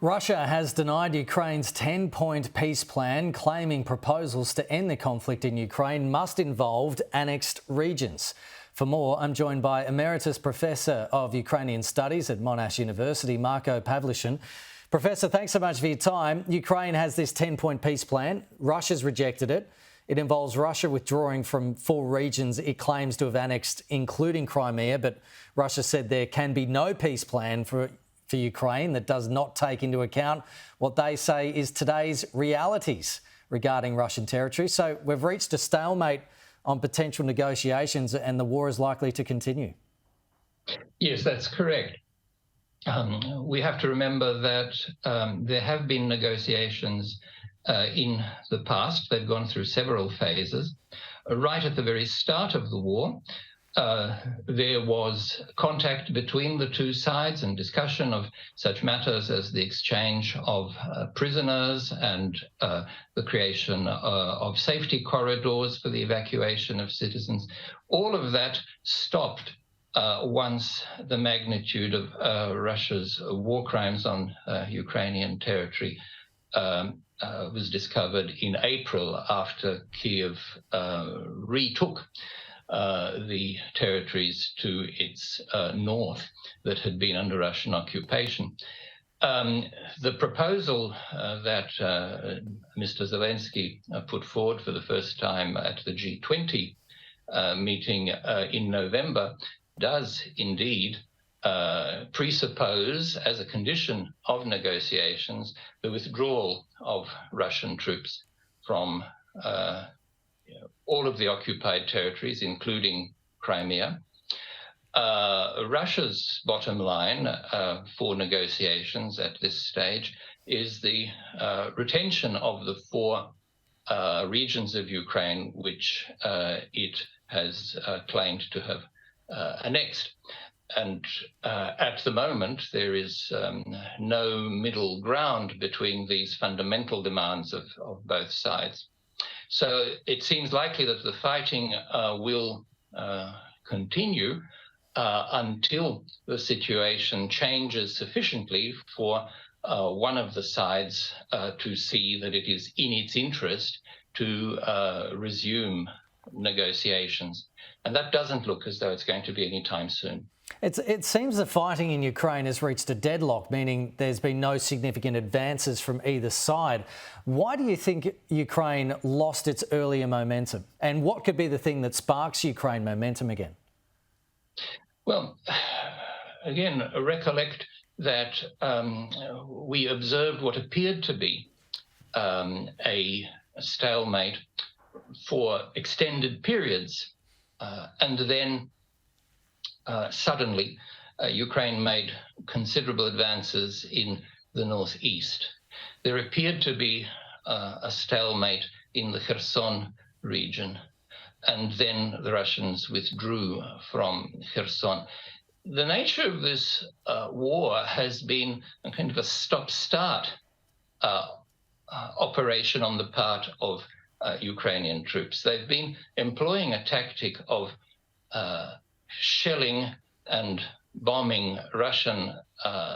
Russia has denied Ukraine's 10-point peace plan, claiming proposals to end the conflict in Ukraine must involve annexed regions. For more, I'm joined by Emeritus Professor of Ukrainian Studies at Monash University, Marko Pavlyshyn. Professor, thanks so much for your time. Ukraine has this 10-point peace plan. Russia's rejected it. It involves Russia withdrawing from 4 regions it claims to have annexed, including Crimea, but Russia said there can be no peace plan for Ukraine that does not take into account what they say is today's realities regarding Russian territory. So we've reached a stalemate on potential negotiations and the war is likely to continue. Yes, that's correct. We have to remember that there have been negotiations in the past. They've gone through several phases. Right at the very start of the war, there was contact between the two sides and discussion of such matters as the exchange of prisoners and the creation of safety corridors for the evacuation of citizens. All of that stopped once the magnitude of Russia's war crimes on Ukrainian territory was discovered in April after Kiev retook the territories to its north that had been under Russian occupation. The proposal that Mr. Zelensky put forward for the first time at the G20 meeting in November does indeed presuppose, as a condition of negotiations, the withdrawal of Russian troops from all of the occupied territories, including Crimea. Russia's bottom line for negotiations at this stage is the retention of the 4 regions of Ukraine which it has claimed to have annexed. And at the moment, there is no middle ground between these fundamental demands of both sides. So it seems likely that the fighting will continue until the situation changes sufficiently for one of the sides to see that it is in its interest to resume negotiations. And that doesn't look as though it's going to be any time soon. It seems the fighting in Ukraine has reached a deadlock, meaning there's been no significant advances from either side. Why do you think Ukraine lost its earlier momentum? And what could be the thing that sparks Ukraine momentum again? Well, again, recollect that we observed what appeared to be a stalemate for extended periods. And then suddenly, Ukraine made considerable advances in the northeast. There appeared to be a stalemate in the Kherson region, and then the Russians withdrew from Kherson. The nature of this war has been a kind of a stop-start operation on the part of Ukrainian troops. They've been employing a tactic of shelling and bombing Russian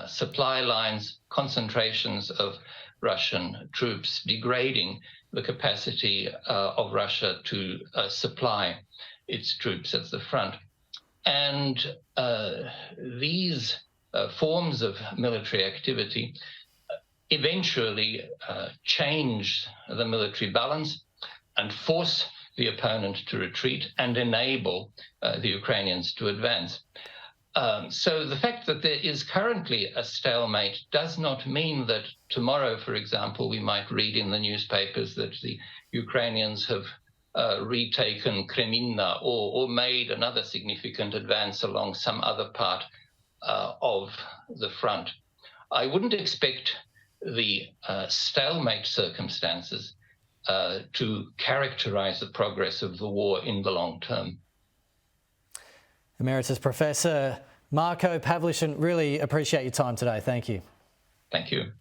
supply lines, concentrations of Russian troops, degrading the capacity of Russia to supply its troops at the front. And these forms of military activity eventually change the military balance and force the opponent to retreat and enable the Ukrainians to advance. So the fact that there is currently a stalemate does not mean that tomorrow, for example, we might read in the newspapers that the Ukrainians have retaken Kreminna or made another significant advance along some other part of the front. I wouldn't expect the stalemate circumstances to characterize the progress of the war in the long term. Emeritus Professor Marko Pavlyshyn, really appreciate your time today. Thank you. Thank you.